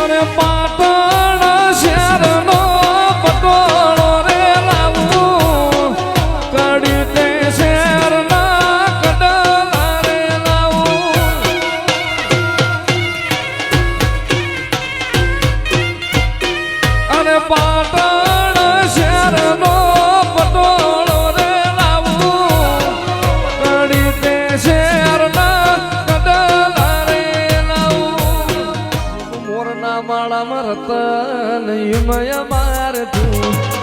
અરે પાટણ શહેરનો પટોળો રે લાવું કડી તે શહેરના કડલા રે લાવું અરે પાટણ શહેરનો પટોળો રે લાવું કડી તે શહેરના કડલા રે લાવું મોરના માળા મરતન હિમય માર તું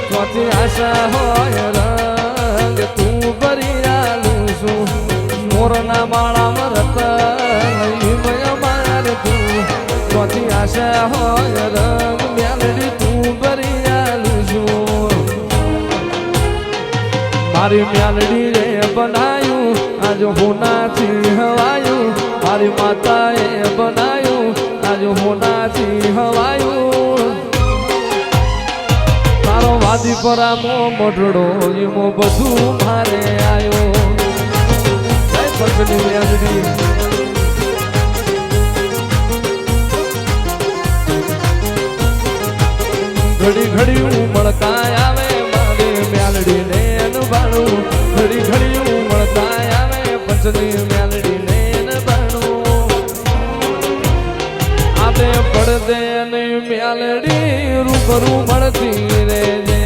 સ્વાથી આશા હોય રંગ તું ભરિયાલું છું મોરના માળા મરતન હિમય માર તું સ્વાથી આશા હોય રંગ મ્યાલડી તું ભરિયાલું છું મારી મ્યાલડી રે બનાયું આજ હોનાથી હવાયું મારી માતાએ બનાયું આજ હોનાથી હવાયું તારો વાદી પરામો મોઢડો એમો બધું મારે આવ્યો જય પગની મ્યાલડી ઘડી ઘડી ઉમળકા આવે મારે મ્યાલડી ને અનુભાણું ઘડી ઘડી ઉમળકા આવે પંચની મ્યાલડી ને અનુભાણું આતે પડદે ને મ્યાલડી રૂબરૂ મળતી રહેજે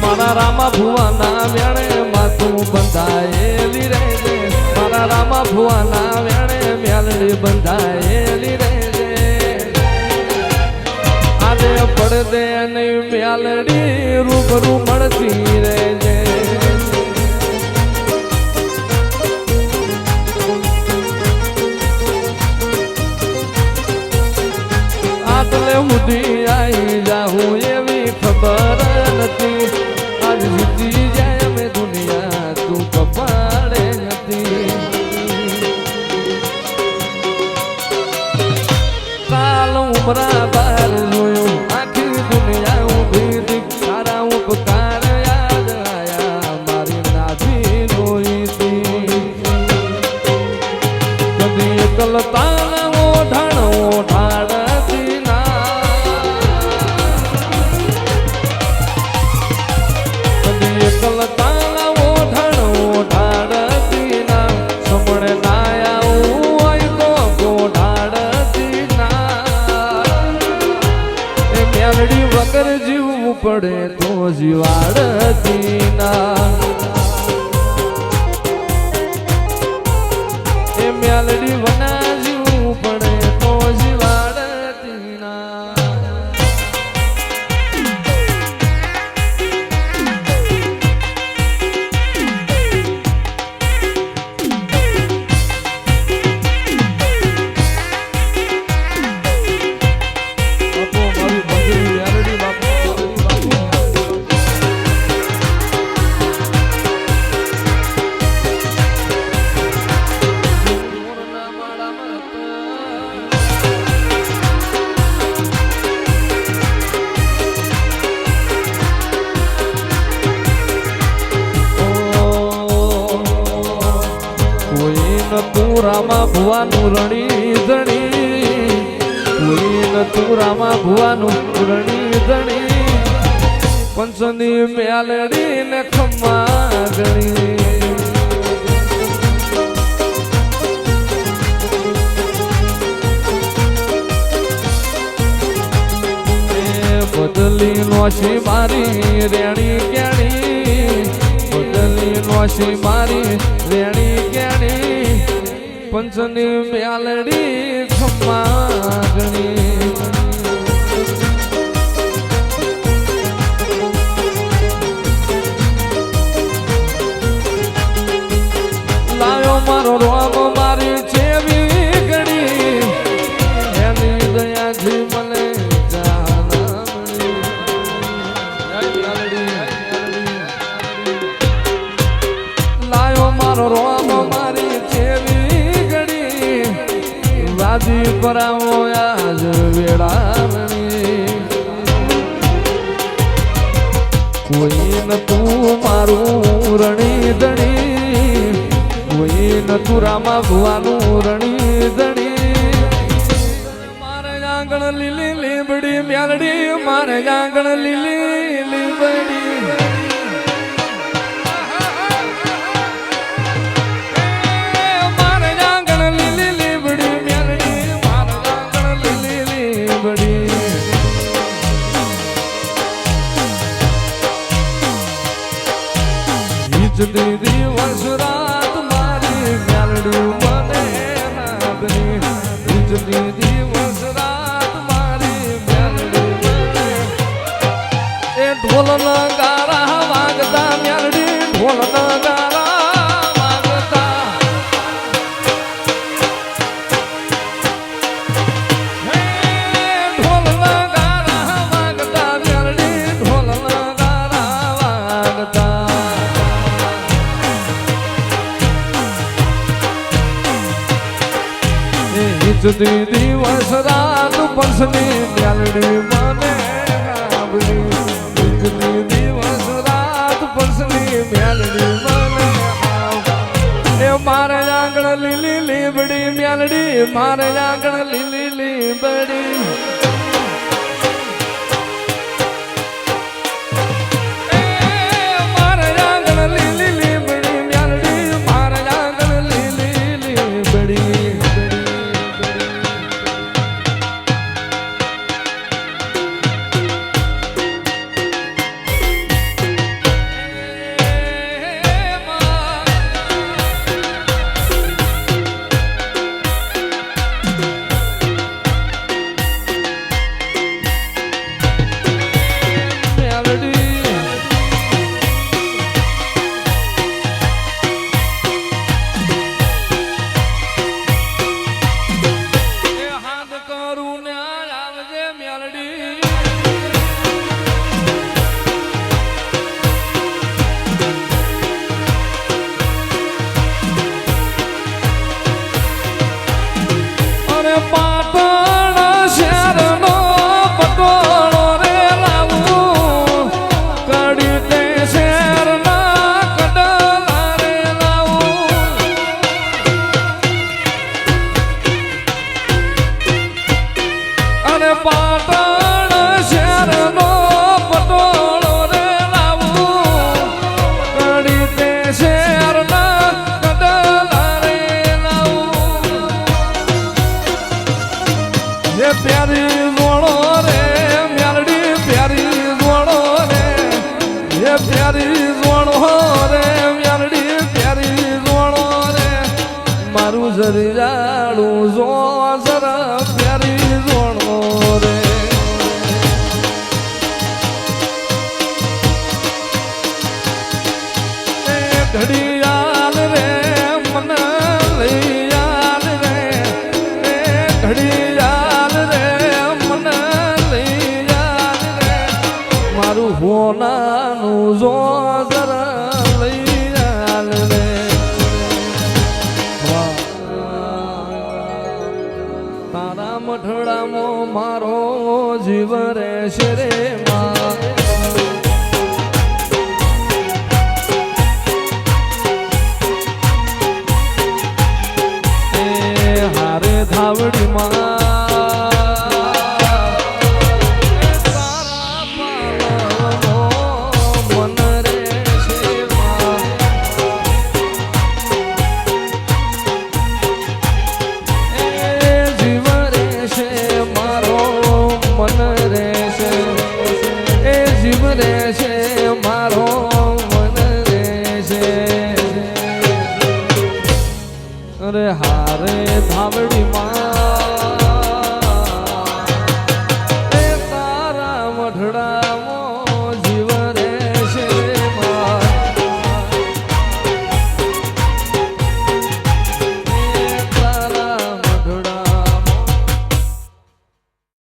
મારા રામા ભુવાના વેણે માથું બંધાયેલી રહેજે મારા રામા ભુવાના વેણે મ્યાલડી બંધાયેલી રહેજે આજે પડદે ને મ્યાલડી રૂબરૂ મળતી રહેજે આટલે સુધી આવી જાઉં એવી ખબર નથી આજ જીતી જાય અમે દુનિયા તું કપાડે નથી કાલ ઉમરા બાર જોયું આખી દુનિયા ઊભી હતી તારા ઉપકાર યાદ આયા મારી નાભી રોઈતી કદી એકલતા ઓઢાણ ઓઢાડતી ના કદી એકલતા ઓઢાણ ઓઢાડતી ના સમણે ના આવું હોય તો ગોઢાડતી ના એ મ્યાલડી વગર જીવવું પડે તો જીવાડતી ના એ મ્યાલડી વના જીવવું પડે તો જીવાડતી ના તું રામા ભુવાનું રણી ધણી કોઈ તું રામા ભુવાનું રણી ધણી પંચની મ્યાલડી ને ખમ્મા ગણી બદલી નોશી મારી રેણી કેણી બદલી નોશી મારી રેણી કેણી પંચની મ્યાલડી ખમ્મા ગણી લાયો મારો રોમ મારી જેવી ગણી એની દયાથી મને લાયો મારો રોમ મારી જેવી ગણી વાદી પરાવો આજ વેળામણી કોઈ ન તું મારું ધણી કોઈ નથુરામાં ભુવાનું રણી ધણી મારે આંગણ લીલી લીબડી મ્યાલડી મારે આંગણ લીલી લીબડી મારે આંગણ લીલી લીબડી મ્યાલડી મારે આંગણ લીલી લીબડી દીદી વર્ષ રાત મારી મ્યાલડી મને નાગની દીદી વર્ષ રાત મારી મ્યાલડી મને એ ઢોલ ના ગારા વાગતા મ્યાલડી ઢોલ ના ગારા વાગતા ઢોલ ના ગારા વાગતા મ્યાલડી ઢોલ ના ગારા વાગતા દીદી વર્ષ રાત પંસની મ્યાલડી મને નાબડી દીદી વર્ષ રાત પંસની મ્યાલડી મને એ મારે આંગણ લીલી લીબડી મ્યાલડી મારે આંગણ લીલી લીબડી મારે આંગણ લીલી લીબડી મ્યાલડી મારે આંગણ લીલી લીબડી પાટણ શહેરનો પટોળો રે લાવું કડી તે શહેરના કડલા રે લાવું અને પાટણ શહેરનો પટોળો રે લાવું કડી તે શહેરના કડલા રે લાવું પ્યારી જોડો રે મ્યાલડી પ્યારી જોડો રે એ પ્યારી જોડો રે મ્યાલડી પ્યારી જોડો રે મારું જરિયાળું જો જરા પ્યારી જોડો રે ઘડિયાળ રે મને લઈ યાદ રે ઘડિયાળ મારું હોનાનું જો જરા લઈ આલ રે તારા મઠડામાં મારો જીવ રહેશે રે માં હારે ધાવડીમાં હારે ધાવડી માં